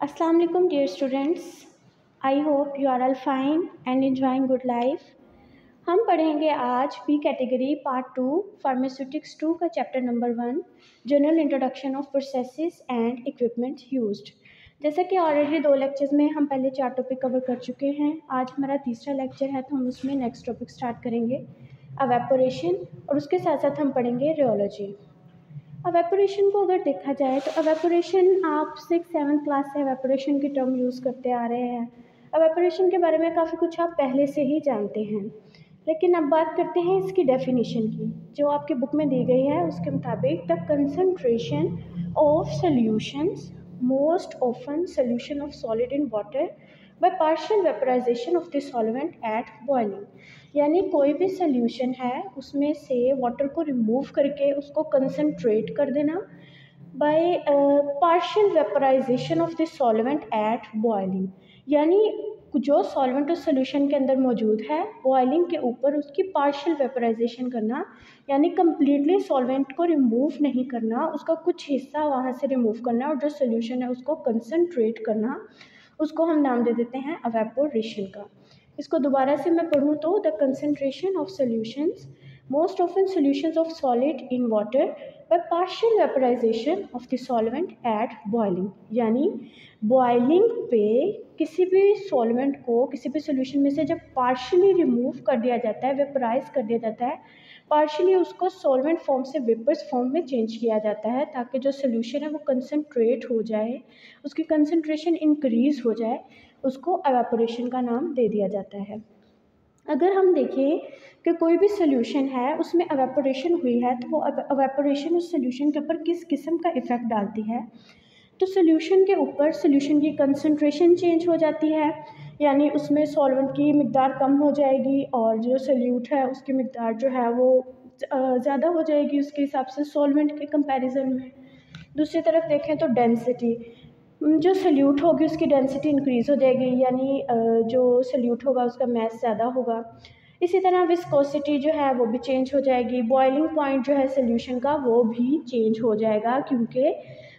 Assalamu alaikum dear students. I hope you are all fine and enjoying good life. हम पढ़ेंगे आज B category part 2 pharmaceutics 2 का chapter number 1 general introduction of processes and equipment used. जैसा कि already 2 lectures में हम पहले 4 topic cover कर चुके हैं। आज हमारा तीसरा लेक्चर है तो हम उसमें नेक्स्ट टॉपिक स्टार्ट करेंगे एवेपोरेशन, और उसके साथ साथ हम पढ़ेंगे रियोलॉजी। एवेपोरेशन को अगर देखा जाए तो एवेपोरेशन आप 6-7 क्लास से एवेपोरेशन की टर्म यूज़ करते आ रहे हैं। एवेपोरेशन के बारे में काफ़ी कुछ आप पहले से ही जानते हैं, लेकिन अब बात करते हैं इसकी डेफिनेशन की, जो आपकी बुक में दी गई है। उसके मुताबिक the concentration of solutions most often solution of solid in water by partial vaporization of the solvent at boiling. यानी कोई भी सॉल्यूशन है उसमें से वाटर को रिमूव करके उसको कंसंट्रेट कर देना by partial vaporization of the solvent at boiling. यानी जो सॉल्वेंट उस सॉल्यूशन के अंदर मौजूद है, बॉइलिंग के ऊपर उसकी पार्शियल वेपराइजेशन करना, यानी कम्प्लीटली सॉल्वेंट को रिमूव नहीं करना, उसका कुछ हिस्सा वहाँ से रिमूव करना और जो सॉल्यूशन है उसको कंसंट्रेट करना, उसको हम नाम दे देते हैं एवेपोरेशन का। इसको दोबारा से मैं पढ़ूँ तो the concentration of solutions most often solutions of solid in water by partial vaporization of the solvent at boiling. यानी बॉइलिंग पे किसी भी सॉल्वेंट को किसी भी सॉल्यूशन में से जब पार्शियली रिमूव कर दिया जाता है, वेपराइज कर दिया जाता है, पार्शियली उसको सॉल्वेंट फॉर्म से वेपर्स फॉर्म में चेंज किया जाता है, ताकि जो सॉल्यूशन है वो कंसंट्रेट हो जाए, उसकी कंसंट्रेशन इंक्रीज़ हो जाए, उसको एवेपोरेशन का नाम दे दिया जाता है। अगर हम देखें कि कोई भी सॉल्यूशन है उसमें एवेपोरेशन हुई है, तो वो एवेपोरेशन उस सॉल्यूशन के ऊपर किस किस्म का इफ़ेक्ट डालती है, तो सॉल्यूशन के ऊपर सॉल्यूशन की कंसंट्रेशन चेंज हो जाती है, यानी उसमें सॉल्वेंट की मिकदार कम हो जाएगी और जो सॉल्यूट है उसकी मिकदार जो है वो ज़्यादा हो जाएगी उसके हिसाब से सॉल्वेंट के कंपैरिजन में। दूसरी तरफ देखें तो डेंसिटी, जो सॉल्यूट होगी उसकी डेंसिटी इंक्रीज़ हो जाएगी, यानी जो सॉल्यूट होगा उसका मैस ज़्यादा होगा। इसी तरह विस्कोसिटी जो है वो भी चेंज हो जाएगी। बॉइलिंग पॉइंट जो है सॉल्यूशन का वो भी चेंज हो जाएगा, क्योंकि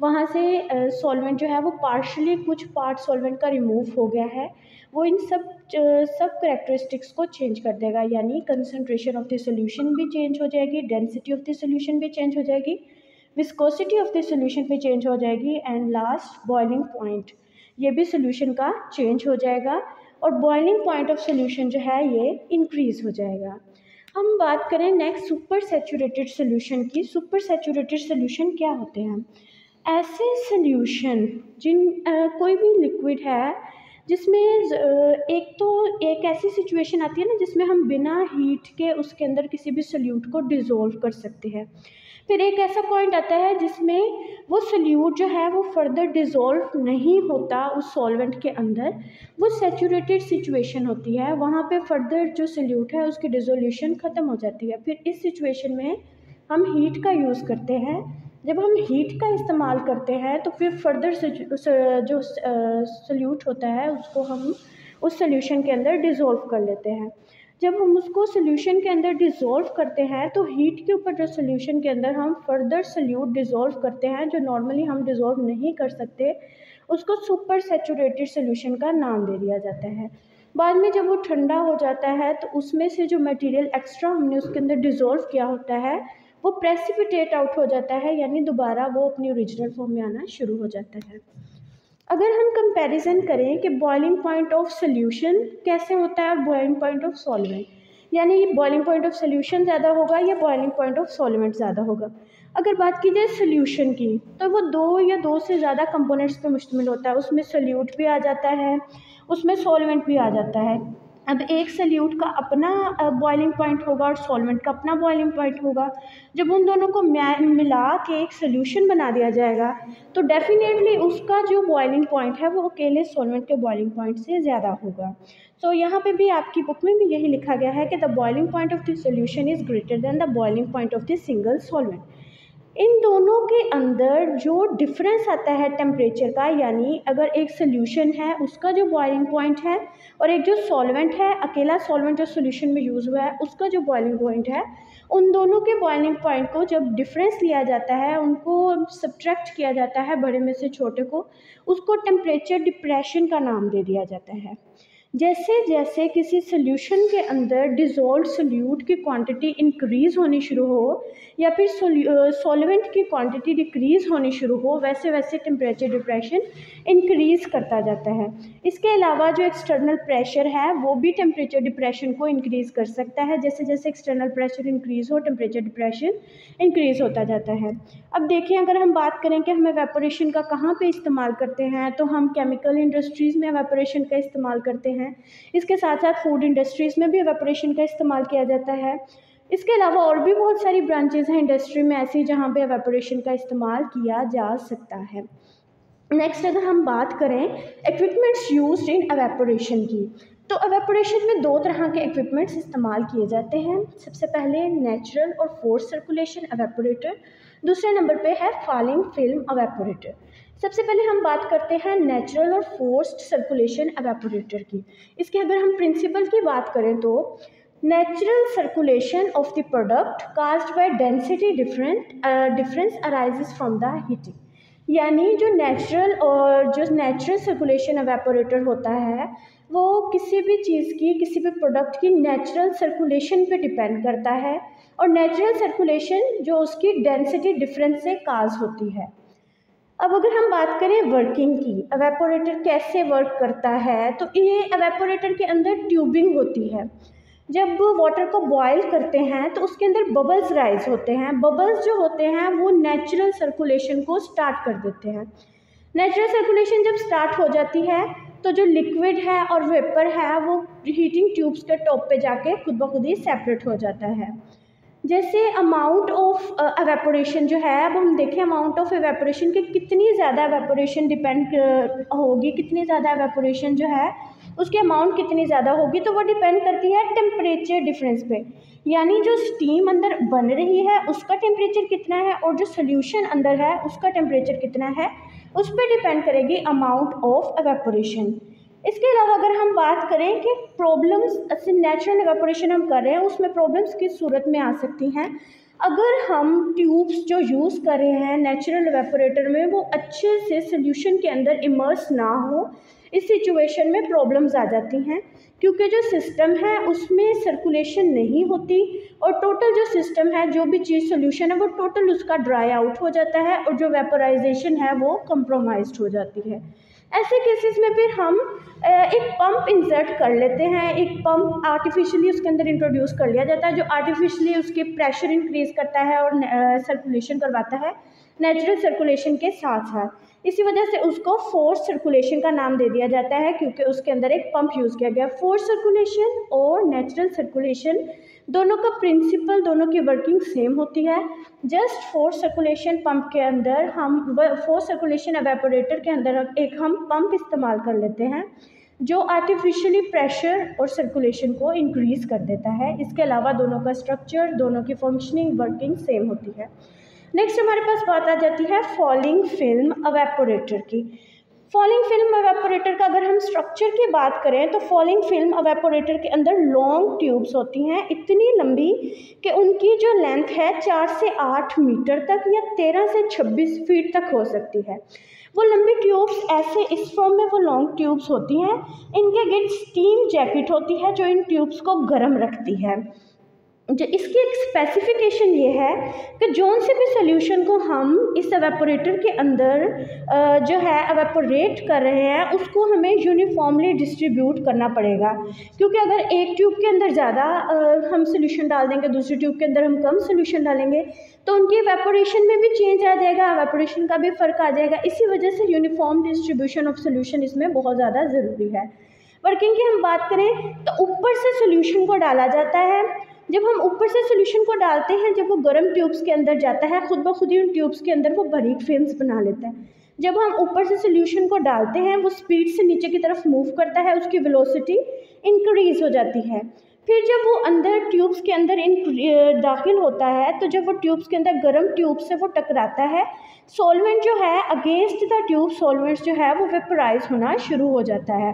वहाँ से सॉल्वेंट जो है वो पार्शली कुछ पार्ट सॉल्वेंट का रिमूव हो गया है, वो इन सब करेक्टरिस्टिक्स को चेंज कर देगा। यानी कंसंट्रेशन ऑफ द सॉल्यूशन भी चेंज हो जाएगी, डेंसिटी ऑफ द सॉल्यूशन भी चेंज हो जाएगी, विस्कोसिटी ऑफ द सॉल्यूशन भी चेंज हो जाएगी, एंड लास्ट बॉइलिंग पॉइंट, ये भी सॉल्यूशन का चेंज हो जाएगा और बॉइलिंग पॉइंट ऑफ सॉल्यूशन जो है ये इंक्रीज़ हो जाएगा। हम बात करें नेक्स्ट सुपर सैचुरेटेड सॉल्यूशन की। सुपर सैचुरेटेड सॉल्यूशन क्या होते हैं? ऐसे सॉल्यूशन कोई भी लिक्विड है जिसमें एक ऐसी सिचुएशन आती है ना जिसमें हम बिना हीट के उसके अंदर किसी भी सॉल्यूट को डिज़ोल्व कर सकते हैं। फिर एक ऐसा पॉइंट आता है जिसमें वो सॉल्यूट जो है वो फर्दर डिज़ोल्व नहीं होता उस सॉल्वेंट के अंदर, वो सैचुरेटेड सिचुएशन होती है, वहाँ पे फर्दर जो सॉल्यूट है उसकी डिज़ोल्यूशन ख़त्म हो जाती है। फिर इस सिचुएशन में हम हीट का यूज़ करते हैं। जब हम हीट का इस्तेमाल करते हैं तो फिर फर्दर जो सॉल्यूट होता है उसको हम उस सॉल्यूशन के अंदर डिज़ोल्व कर लेते हैं। जब हम उसको सॉल्यूशन के अंदर डिज़ोल्व करते हैं तो हीट के ऊपर जो सॉल्यूशन के अंदर हम फर्दर सॉल्यूट डिज़ोल्व करते हैं, जो नॉर्मली हम डिज़ोल्व नहीं कर सकते, उसको सुपर सैचुरेटेड सॉल्यूशन का नाम दे दिया जाता है। बाद में जब वो ठंडा हो जाता है तो उसमें से जो मटेरियल एक्स्ट्रा हमने उसके अंदर डिज़ोल्व किया होता है वो प्रेसिपिटेट आउट हो जाता है, यानी दोबारा वो अपनी ओरिजिनल फॉर्म में आना शुरू हो जाता है। अगर हम कंपैरिजन करें कि बॉइलिंग पॉइंट ऑफ सॉल्यूशन कैसे होता है और बॉइलिंग पॉइंट ऑफ सॉल्वेंट, यानी बॉइलिंग पॉइंट ऑफ सॉल्यूशन ज़्यादा होगा या बॉइलिंग पॉइंट ऑफ सॉल्वेंट ज़्यादा होगा। अगर बात की जाए सॉल्यूशन की तो वो 2 से ज़्यादा कंपोनेंट्स पे मुश्तमिल होता है। उसमें सॉल्यूट भी आ जाता है, उसमें सॉल्वेंट भी आ जाता है। अब एक सॉल्यूट का अपना बॉइलिंग पॉइंट होगा और सॉल्वेंट का अपना बॉइलिंग पॉइंट होगा। जब उन दोनों को मिला के एक सॉल्यूशन बना दिया जाएगा तो डेफिनेटली उसका जो बॉइलिंग पॉइंट है वो अकेले सॉल्वेंट के बॉइलिंग पॉइंट से ज़्यादा होगा। तो यहाँ पे भी आपकी बुक में भी यही लिखा गया है कि the boiling point of the solution is greater than the boiling point of the single solvent. इन दोनों के अंदर जो डिफरेंस आता है टेम्परेचर का, यानी अगर एक सोल्यूशन है उसका जो बॉइलिंग पॉइंट है और एक जो सॉल्वेंट है, अकेला सॉल्वेंट जो सोल्यूशन में यूज़ हुआ है उसका जो बॉइलिंग पॉइंट है, उन दोनों के बॉइलिंग पॉइंट को जब डिफरेंस लिया जाता है, उनको सब्ट्रैक्ट किया जाता है बड़े में से छोटे को, उसको टेम्परेचर डिप्रेशन का नाम दे दिया जाता है। जैसे जैसे किसी सोल्यूशन के अंदर डिज़ोल्व सोल्यूट की क्वांटिटी इंक्रीज़ होनी शुरू हो या फिर सॉल्वेंट की क्वांटिटी डिक्रीज़ होनी शुरू हो, वैसे वैसे टेम्परेचर डिप्रेशन इंक्रीज़ करता जाता है। इसके अलावा जो एक्सटर्नल प्रेशर है वो भी टेम्परेचर डिप्रेशन को इंक्रीज़ कर सकता है। जैसे जैसे एक्सटर्नल प्रेशर इंक्रीज़ हो, टेम्परेचर डिप्रेशन इंक्रीज़ होता जाता है। अब देखें, अगर हम बात करें कि हम एवेपोरेशन का कहाँ पे इस्तेमाल करते हैं, तो हम केमिकल इंडस्ट्रीज़ में एवेपोरेशन का इस्तेमाल करते हैं। इसके साथ साथ फूड इंडस्ट्रीज़ में भी एवेपोरेशन का इस्तेमाल किया जाता है। इसके अलावा और भी बहुत सारी ब्रांचेज़ हैं इंडस्ट्री में ऐसी जहाँ पे एवेपोरेशन का इस्तेमाल किया जा सकता है। नेक्स्ट अगर हम बात करें इक्विपमेंट्स यूज्ड इन एवेपोरेशन की, तो एवेपोरेशन में दो तरह के इक्विपमेंट्स इस्तेमाल किए जाते हैं। सबसे पहले नेचुरल और फोर्स सर्कुलेशन एवेपोरेटर, दूसरे नंबर पे है फॉलिंग फिल्म एवेपोरेटर। सबसे पहले हम बात करते हैं नेचुरल और फोर्स्ड सर्कुलेशन एवेपोरेटर की। इसके अगर हम प्रिंसिपल की बात करें तो natural circulation of the product caused by density difference arises from the heating, यानी जो नेचुरल सर्कुलेशन एवेपोरेटर होता है वो किसी भी चीज़ की, किसी भी प्रोडक्ट की नेचुरल सर्कुलेशन पे डिपेंड करता है, और नेचुरल सर्कुलेशन जो उसकी डेंसिटी डिफरेंस से काज होती है। अब अगर हम बात करें वर्किंग की, एवेपोरेटर कैसे वर्क करता है, तो ये एवेपोरेटर के अंदर ट्यूबिंग होती है। जब वाटर को बॉयल करते हैं तो उसके अंदर बबल्स राइज होते हैं। बबल्स जो होते हैं वो नेचुरल सर्कुलेशन को स्टार्ट कर देते हैं। नेचुरल सर्कुलेशन जब स्टार्ट हो जाती है तो जो लिक्विड है और वेपर है वो हीटिंग ट्यूब्स के टॉप पे जाके खुद ब खुद ही सेपरेट हो जाता है। जैसे अमाउंट ऑफ एवेपोरेशन जो है, अब हम देखें अमाउंट ऑफ एवेपोरेशन की कितनी ज़्यादा एवेपोरेशन डिपेंड होगी, कितनी ज़्यादा एवेपोरेशन जो है उसकी अमाउंट कितनी ज़्यादा होगी, तो वो डिपेंड करती है टेम्परेचर डिफरेंस पे, यानी जो स्टीम अंदर बन रही है उसका टेम्परेचर कितना है और जो सोल्यूशन अंदर है उसका टेम्परेचर कितना है, उस पर डिपेंड करेगी अमाउंट ऑफ एवेपोरेशन। इसके अलावा अगर हम बात करें कि प्रॉब्लम्स, नेचुरल एवेपोरेशन हम कर रहे हैं उसमें प्रॉब्लम्स किस सूरत में आ सकती हैं, अगर हम ट्यूब्स जो यूज़ कर रहे हैं नेचुरल एवेपोरेटर में वो अच्छे से सोल्यूशन के अंदर इमर्स ना हो, इस सिचुएशन में प्रॉब्लम्स आ जाती हैं, क्योंकि जो सिस्टम है उसमें सर्कुलेशन नहीं होती और टोटल जो सिस्टम है, जो भी चीज़ सोल्यूशन है वो टोटल उसका ड्राई आउट हो जाता है और जो वेपोराइजेशन है वो कंप्रोमाइज्ड हो जाती है। ऐसे केसेस में फिर हम एक पंप इंसर्ट कर लेते हैं। एक पंप आर्टिफिशियली उसके अंदर इंट्रोड्यूस कर लिया जाता है जो आर्टिफिशियली उसके प्रेशर इंक्रीज़ करता है और सर्कुलेशन करवाता है नेचुरल सर्कुलेशन के साथ साथ। इसी वजह से उसको फोर्स सर्कुलेशन का नाम दे दिया जाता है, क्योंकि उसके अंदर एक पंप यूज़ किया गया। फोर्स सर्कुलेशन और नेचुरल सर्कुलेशन दोनों का प्रिंसिपल, दोनों की वर्किंग सेम होती है। जस्ट फोर्स सर्कुलेशन पंप के अंदर हम फोर्स सर्कुलेशन एवेपोरेटर के अंदर एक हम पंप इस्तेमाल कर लेते हैं जो आर्टिफिशियली प्रेशर और सर्कुलेशन को इंक्रीज़ कर देता है। इसके अलावा दोनों का स्ट्रक्चर, दोनों की फंक्शनिंग, वर्किंग सेम होती है। नेक्स्ट हमारे पास बात आ जाती है फॉलिंग फिल्म एवेपोरेटर की। फॉलिंग फिल्म एवेपोरेटर का अगर हम स्ट्रक्चर की बात करें तो फॉलिंग फिल्म एवेपोरेटर के अंदर लॉन्ग ट्यूब्स होती हैं, इतनी लंबी कि उनकी जो लेंथ है 4 से 8 मीटर तक या 13 से 26 फीट तक हो सकती है। वो लंबी ट्यूब्स ऐसे इस फॉर्म में वो लॉन्ग ट्यूब्स होती हैं। इनके गिर्द स्टीम जैकेट होती है जो इन ट्यूब्स को गर्म रखती है। जो इसकी एक स्पेसिफिकेशन ये है कि जौन से भी सोल्यूशन को हम इस एवेपोरेटर के अंदर जो है एवेपोरेट कर रहे हैं उसको हमें यूनिफॉर्मली डिस्ट्रीब्यूट करना पड़ेगा, क्योंकि अगर एक ट्यूब के अंदर ज़्यादा हम सोल्यूशन डाल देंगे, दूसरी ट्यूब के अंदर हम कम सोल्यूशन डालेंगे तो उनकी एवेपोरेशन में भी चेंज आ जाएगा, एवेपोरेशन का भी फ़र्क आ जाएगा। इसी वजह से यूनिफॉर्म डिस्ट्रीब्यूशन ऑफ सोल्यूशन इसमें बहुत ज़्यादा ज़रूरी है। वर्किंग की हम बात करें तो ऊपर से सोल्यूशन को डाला जाता है। जब हम ऊपर से सोल्यूशन को डालते हैं, जब वो गर्म ट्यूब्स के अंदर जाता है, खुद ब खुद ही उन ट्यूब्स के अंदर वो बारीक फिल्म्स बना लेता है। जब हम ऊपर से सोल्यूशन को डालते हैं वो स्पीड से नीचे की तरफ मूव करता है, उसकी वेलोसिटी इंक्रीज़ हो जाती है। फिर जब वो अंदर ट्यूब्स के अंदर दाखिल होता है, तो जब वो ट्यूब्स के अंदर गर्म ट्यूब से वो टकराता है, सॉल्वेंट जो है अगेंस्ट द ट्यूब सॉल्वेंट्स जो है वो वेपराइज होना शुरू हो जाता है,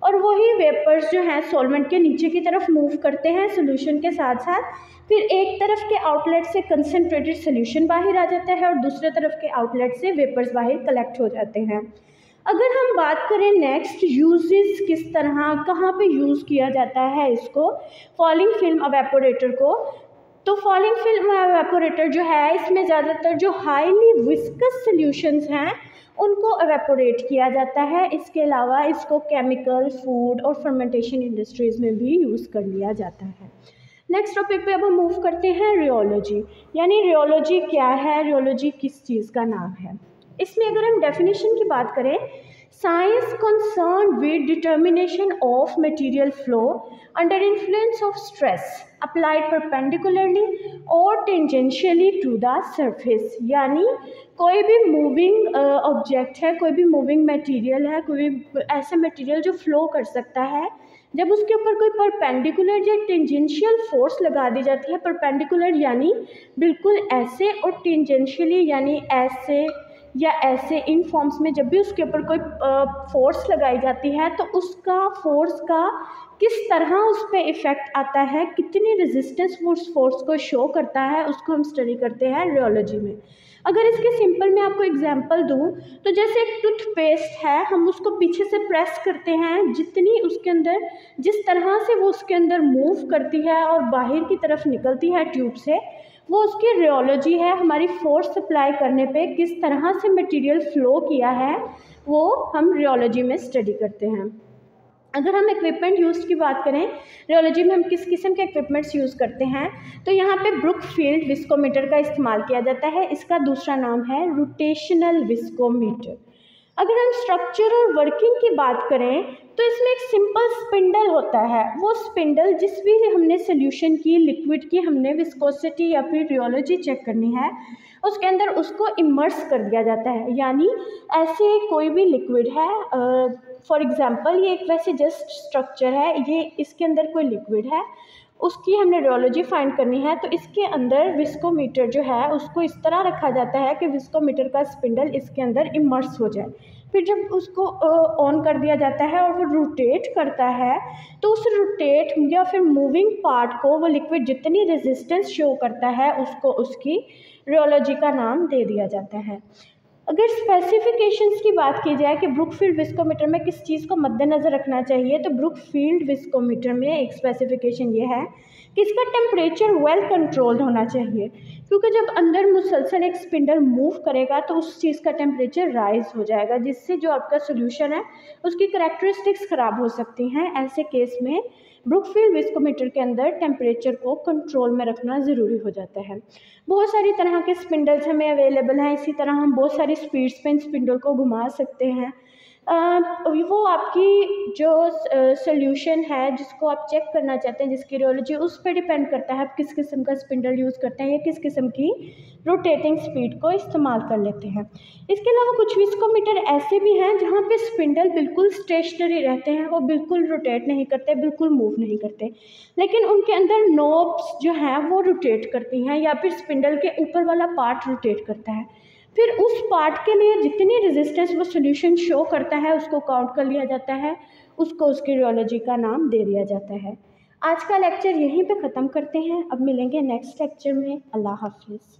और वही वेपर्स जो हैं सॉल्वेंट के नीचे की तरफ मूव करते हैं सोल्यूशन के साथ साथ। फिर एक तरफ के आउटलेट से कंसनट्रेटेड सोल्यूशन बाहर आ जाता है और दूसरे तरफ के आउटलेट से वेपर्स बाहर कलेक्ट हो जाते हैं। अगर हम बात करें नेक्स्ट यूजेस किस तरह कहाँ पे यूज़ किया जाता है इसको, फॉलिंग फिल्म एवेपोरेटर को, तो फॉलिंग फिल्म एवेपोरेटर जो है इसमें ज़्यादातर जो हाईली विस्कस सॉल्यूशंस हैं उनको एवेपोरेट किया जाता है। इसके अलावा इसको केमिकल, फूड और फर्मेंटेशन इंडस्ट्रीज़ में भी यूज़ कर लिया जाता है। नेक्स्ट टॉपिक पे अब हम मूव करते हैं रियोलॉजी, यानी रियोलॉजी क्या है, रियोलॉजी किस चीज़ का नाम है। इसमें अगर हम डेफिनेशन की बात करें, science concern with determination of material flow under influence of stress applied perpendicularly और टेंजेंशियली टू द सरफेस, यानी कोई भी मूविंग ऑब्जेक्ट है, कोई भी मूविंग मटेरियल है, कोई भी ऐसा मटेरियल जो फ्लो कर सकता है, जब उसके ऊपर कोई परपेंडिकुलर या टेंजेंशियल फोर्स लगा दी जाती है, परपेंडिकुलर यानी बिल्कुल ऐसे और टेंजेंशियली यानी ऐसे या ऐसे, इन फॉर्म्स में जब भी उसके ऊपर कोई फोर्स लगाई जाती है तो उसका फोर्स का किस तरह उस पर इफ़ेक्ट आता है, कितनी रेजिस्टेंस वो उस फोर्स को शो करता है, उसको हम स्टडी करते हैं रियोलॉजी में। अगर इसके सिंपल मैं आपको एग्जांपल दूं तो जैसे एक टूथपेस्ट है, हम उसको पीछे से प्रेस करते हैं, जितनी उसके अंदर जिस तरह से वो उसके अंदर मूव करती है और बाहर की तरफ निकलती है ट्यूब से, वो उसकी रियोलॉजी है। हमारी फोर्स सप्लाई करने पे किस तरह से मटेरियल फ्लो किया है वो हम रियोलॉजी में स्टडी करते हैं। अगर हम इक्विपमेंट यूज़ की बात करें, रियोलॉजी में हम किस किस्म के इक्विपमेंट्स यूज़ करते हैं, तो यहाँ पे ब्रुकफील्ड विस्कोमीटर का इस्तेमाल किया जाता है। इसका दूसरा नाम है रोटेशनल विस्कोमीटर। अगर हम स्ट्रक्चर और वर्किंग की बात करें तो इसमें एक सिंपल स्पिंडल होता है। वो स्पिंडल जिस भी हमने सोल्यूशन की, लिक्विड की हमने विस्कोसिटी या फिर रियोलॉजी चेक करनी है, उसके अंदर उसको इमर्स कर दिया जाता है। यानी ऐसे कोई भी लिक्विड है, फॉर एग्जांपल ये एक वैसे जस्ट स्ट्रक्चर है, ये इसके अंदर कोई लिक्विड है, उसकी हमने रियोलॉजी फाइंड करनी है, तो इसके अंदर विस्कोमीटर जो है उसको इस तरह रखा जाता है कि विस्कोमीटर का स्पिंडल इसके अंदर इमर्स हो जाए। फिर जब उसको ऑन कर दिया जाता है और वो रोटेट करता है, तो उस रोटेट या फिर मूविंग पार्ट को वो लिक्विड जितनी रेजिस्टेंस शो करता है उसको उसकी रियोलॉजी का नाम दे दिया जाता है। अगर स्पेसिफिकेशंस की बात की जाए कि ब्रुकफील्ड विस्कोमीटर में किस चीज़ को मद्देनज़र रखना चाहिए, तो ब्रुकफील्ड विस्कोमीटर में एक स्पेसिफिकेशन ये है कि इसका टेम्परेचर वेल कंट्रोल्ड होना चाहिए, क्योंकि जब अंदर मुसलसल एक स्पिंडल मूव करेगा तो उस चीज़ का टेम्परेचर राइज हो जाएगा, जिससे जो आपका सोल्यूशन है उसकी करैक्टरिस्टिक्स ख़राब हो सकती हैं। ऐसे केस में ब्रुकफील्ड विस्कोमीटर के अंदर टेम्परेचर को कंट्रोल में रखना ज़रूरी हो जाता है। बहुत सारी तरह के स्पिंडल्स हमें अवेलेबल हैं, इसी तरह हम बहुत सारी स्पीड्स पे इन स्पिंडल को घुमा सकते हैं। वो आपकी जो सोल्यूशन है जिसको आप चेक करना चाहते हैं, जिसकी रियोलॉजी, उस पर डिपेंड करता है आप किस किस्म का स्पिंडल यूज़ करते हैं या किस किस्म की रोटेटिंग स्पीड को इस्तेमाल कर लेते हैं। इसके अलावा कुछ विस्कोमीटर ऐसे भी हैं जहाँ पे स्पिंडल बिल्कुल स्टेशनरी रहते हैं, वो बिल्कुल रोटेट नहीं करते, बिल्कुल मूव नहीं करते, लेकिन उनके अंदर नोब्स जो हैं वो रोटेट करती हैं या फिर स्पिंडल के ऊपर वाला पार्ट रोटेट करता है। फिर उस पार्ट के लिए जितनी रेजिस्टेंस वो सोल्यूशन शो करता है उसको काउंट कर लिया जाता है, उसको उसकी रियोलॉजी का नाम दे दिया जाता है। आज का लेक्चर यहीं पे ख़त्म करते हैं, अब मिलेंगे नेक्स्ट लेक्चर में। अल्लाह हाफिज़।